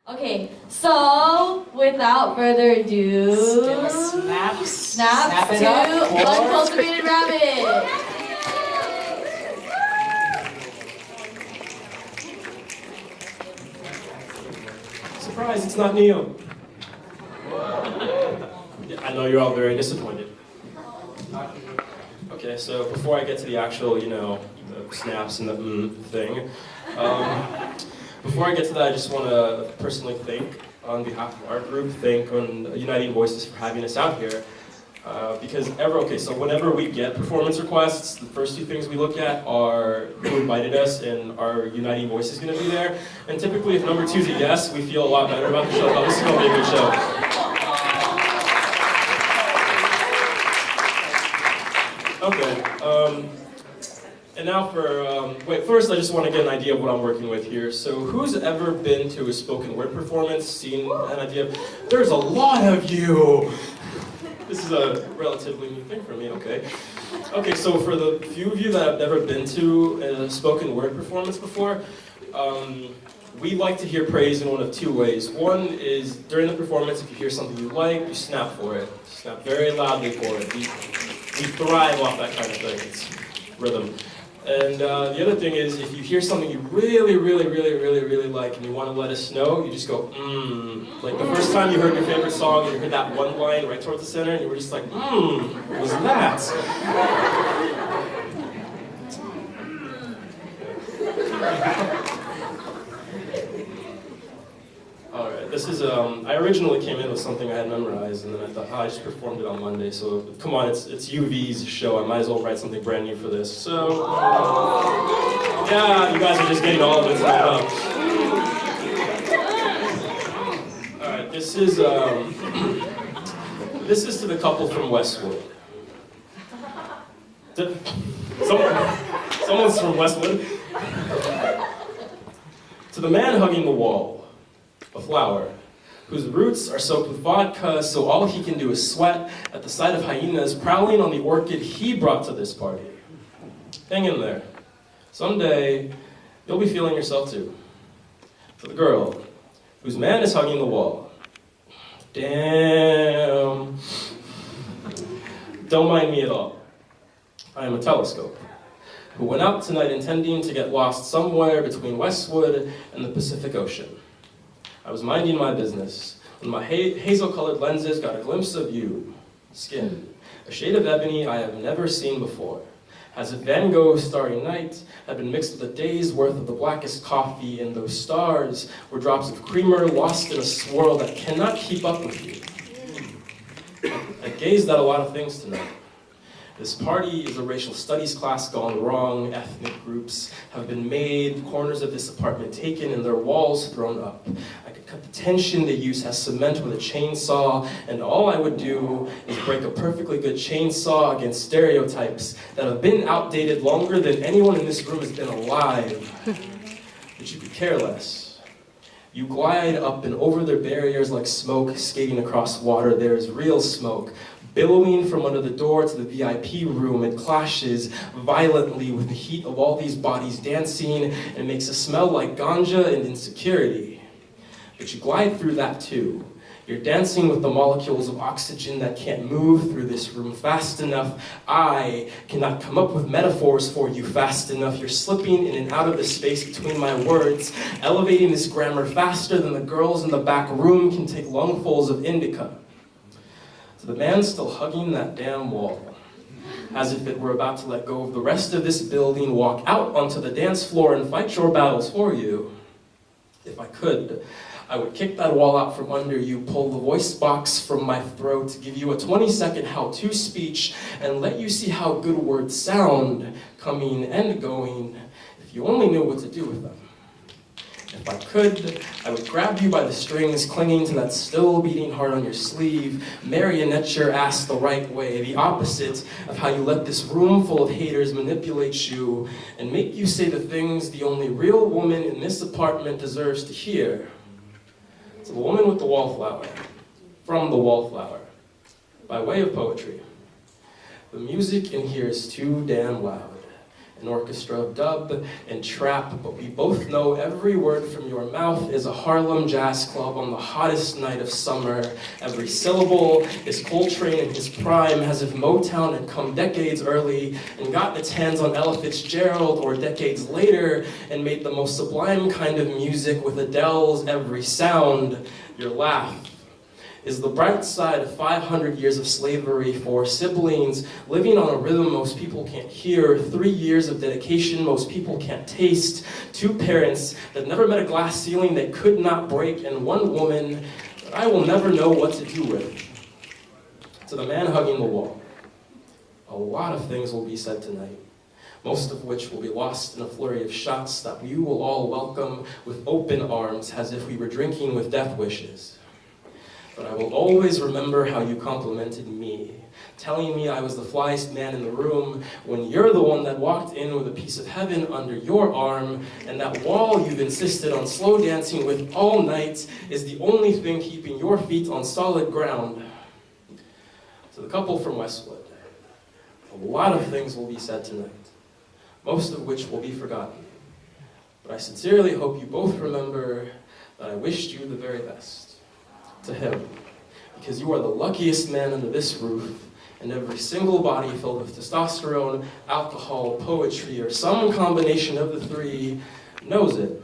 Okay, so without further ado, snap it to up. Uncultivated Rabbit. Surprise, it's not Nghiem. Yeah, I know you're all very disappointed. Okay, so before I get to the actual, the snaps and the thing, before I get to that, I just want to personally thank, on behalf of our group, thank on Uniting Voices for having us out here. So whenever we get performance requests, the first two things we look at are who invited us and are Uniting Voices going to be there. And typically, if number two is a yes, we feel a lot better about the show. Oh, this is going to be a good show. Okay. And now first I just want to get an idea of what I'm working with here. So who's ever been to a spoken word performance, seen an idea of, there's a lot of you! This is a relatively new thing for me, okay. Okay, so for the few of you that have never been to a spoken word performance before, we like to hear praise in one of two ways. One is during the performance, if you hear something you like, you snap for it. Snap very loudly for it. We thrive off that kind of thing. It's rhythm. And the other thing is, if you hear something you really, really, really, really, really like and you want to let us know, you just go, Like the first time you heard your favorite song and you heard that one line right towards the center and you were just like, what was that? Alright, this is, I originally came in with something I had memorized and then I thought, I just performed it on Monday, so come on, it's UV's show, I might as well write something brand new for this. So, yeah, you guys are just getting all of it tonight, huh? Alright, this is to the couple from Westwood. Someone's from Westwood. To the man hugging the wall. A flower, whose roots are soaked with vodka, so all he can do is sweat at the sight of hyenas prowling on the orchid he brought to this party. Hang in there. Someday, you'll be feeling yourself too. To the girl, whose man is hugging the wall. Damn. Don't mind me at all. I am a telescope, who went out tonight intending to get lost somewhere between Westwood and the Pacific Ocean. I was minding my business when my hazel-colored lenses got a glimpse of you. Skin, a shade of ebony I have never seen before. As if Van Gogh's Starry Night had been mixed with a day's worth of the blackest coffee, and those stars were drops of creamer lost in a swirl that cannot keep up with you. I gazed at a lot of things tonight. This party is a racial studies class gone wrong. Ethnic groups have been made, corners of this apartment taken, and their walls thrown up. I could cut the tension they use as cement with a chainsaw, and all I would do is break a perfectly good chainsaw against stereotypes that have been outdated longer than anyone in this room has been alive. But you could care less. You glide up and over their barriers like smoke skating across water. There is real smoke. Billowing from under the door to the VIP room, it clashes violently with the heat of all these bodies dancing and makes a smell like ganja and insecurity. But you glide through that too. You're dancing with the molecules of oxygen that can't move through this room fast enough. I cannot come up with metaphors for you fast enough. You're slipping in and out of the space between my words, elevating this grammar faster than the girls in the back room can take lungfuls of indica. To the man still hugging that damn wall, as if it were about to let go of the rest of this building, walk out onto the dance floor and fight your battles for you. If I could, I would kick that wall out from under you, pull the voice box from my throat, give you a 20-second how-to speech, and let you see how good words sound, coming and going, if you only knew what to do with them. If I could, I would grab you by the strings, clinging to that still beating heart on your sleeve, marionette your ass the right way, the opposite of how you let this room full of haters manipulate you and make you say the things the only real woman in this apartment deserves to hear. To the woman with the wallflower, from the wallflower, by way of poetry. The music in here is too damn loud. an orchestra of dub and trap, but we both know every word from your mouth is a Harlem jazz club on the hottest night of summer. Every syllable is Coltrane in his prime, as if Motown had come decades early and gotten its hands on Ella Fitzgerald, or decades later, and made the most sublime kind of music with Adele's every sound. Your laugh is the bright side of 500 years of slavery for siblings living on a rhythm most people can't hear, 3 years of dedication most people can't taste, 2 parents that never met a glass ceiling they could not break, and 1 woman that I will never know what to do with. To the man hugging the wall, a lot of things will be said tonight, most of which will be lost in a flurry of shots that you will all welcome with open arms as if we were drinking with death wishes. But I will always remember how you complimented me, telling me I was the flyest man in the room, when you're the one that walked in with a piece of heaven under your arm, and that wall you've insisted on slow dancing with all night is the only thing keeping your feet on solid ground. To the couple from Westwood, a lot of things will be said tonight, most of which will be forgotten. But I sincerely hope you both remember that I wished you the very best. To him, because you are the luckiest man under this roof, and every single body filled with testosterone, alcohol, poetry, or some combination of the 3 knows it.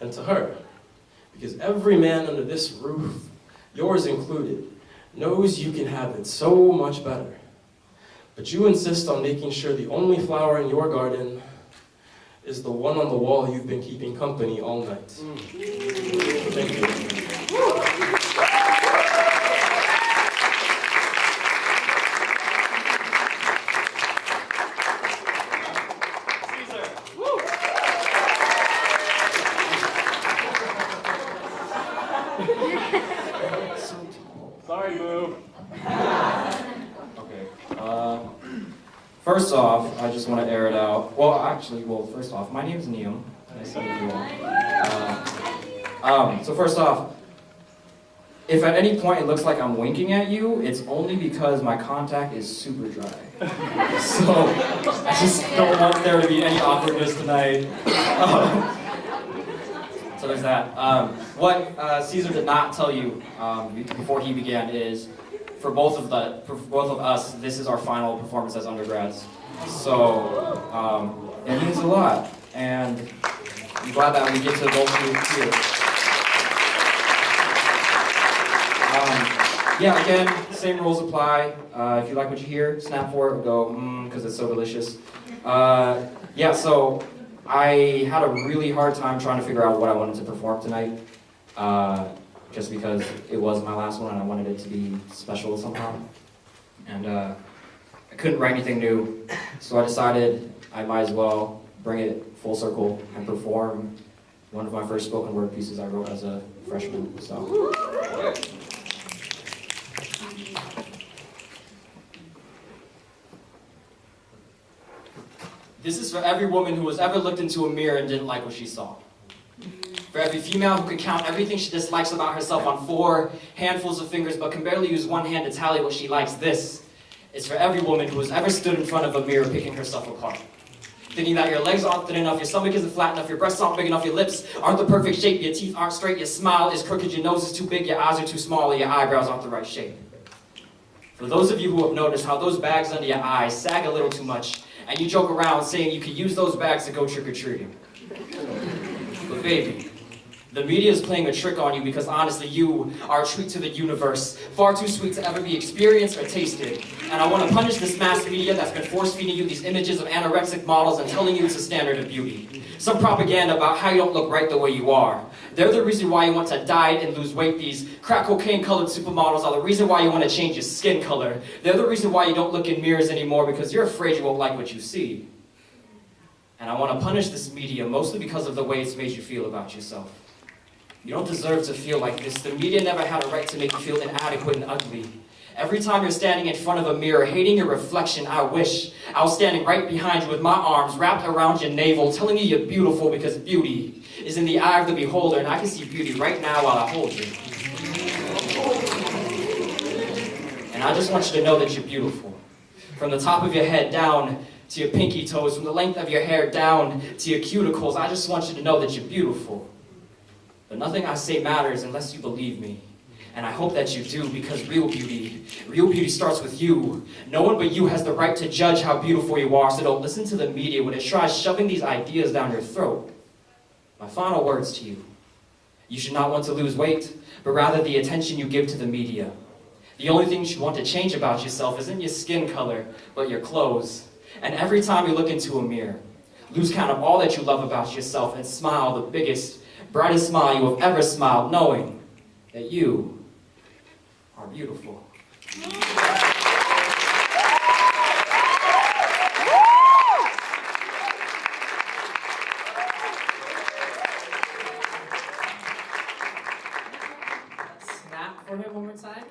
And to her, because every man under this roof, yours included, knows you can have it so much better. But you insist on making sure the only flower in your garden is the one on the wall you've been keeping company all night. Thank you. Sorry, Boo. Okay. First off, I just want to air it out. First off, my name's Nghiem. Nice to meet you all. So first off, if at any point it looks like I'm winking at you, it's only because my contact is super dry. So I just don't want there to be any awkwardness tonight. So there's that. What Cesar did not tell you before he began is, for both of us, this is our final performance as undergrads. So it means a lot, and I'm glad that we get to both of you here. Yeah, again, same rules apply. If you like what you hear, snap for it or go, because it's so delicious. Yeah, so I had a really hard time trying to figure out what I wanted to perform tonight, just because it was my last one and I wanted it to be special somehow. And I couldn't write anything new, so I decided I might as well bring it full circle and perform one of my first spoken word pieces I wrote as a freshman. So. This is for every woman who has ever looked into a mirror and didn't like what she saw. For every female who could count everything she dislikes about herself on 4 handfuls of fingers but can barely use one hand to tally what she likes. This is for every woman who has ever stood in front of a mirror picking herself apart. Thinking that your legs aren't thin enough, your stomach isn't flat enough, your breasts aren't big enough, your lips aren't the perfect shape, your teeth aren't straight, your smile is crooked, your nose is too big, your eyes are too small, or your eyebrows aren't the right shape. For those of you who have noticed how those bags under your eyes sag a little too much, and you joke around saying you could use those bags to go trick-or-treating. But baby, the media is playing a trick on you because honestly you are a treat to the universe, far too sweet to ever be experienced or tasted. And I want to punish this mass media that's been force-feeding you these images of anorexic models and telling you it's a standard of beauty. Some propaganda about how you don't look right the way you are. They're the reason why you want to diet and lose weight. These crack cocaine-colored supermodels are the reason why you want to change your skin color. They're the reason why you don't look in mirrors anymore, because you're afraid you won't like what you see. And I want to punish this media mostly because of the way it's made you feel about yourself. You don't deserve to feel like this. The media never had a right to make you feel inadequate and ugly. Every time you're standing in front of a mirror, hating your reflection, I wish I was standing right behind you with my arms wrapped around your navel, telling you you're beautiful, because beauty is in the eye of the beholder, and I can see beauty right now while I hold you. And I just want you to know that you're beautiful. From the top of your head down to your pinky toes, from the length of your hair down to your cuticles. I just want you to know that you're beautiful. But nothing I say matters unless you believe me. And I hope that you do, because real beauty starts with you. No one but you has the right to judge how beautiful you are, so don't listen to the media when it tries shoving these ideas down your throat. My final words to you. You should not want to lose weight, but rather the attention you give to the media. The only thing you should want to change about yourself isn't your skin color, but your clothes. And every time you look into a mirror, lose count of all that you love about yourself and smile the biggest, brightest smile you have ever smiled, knowing that you are beautiful. Snap for him one more time.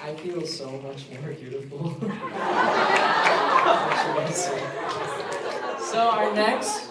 I feel so much more beautiful. So our next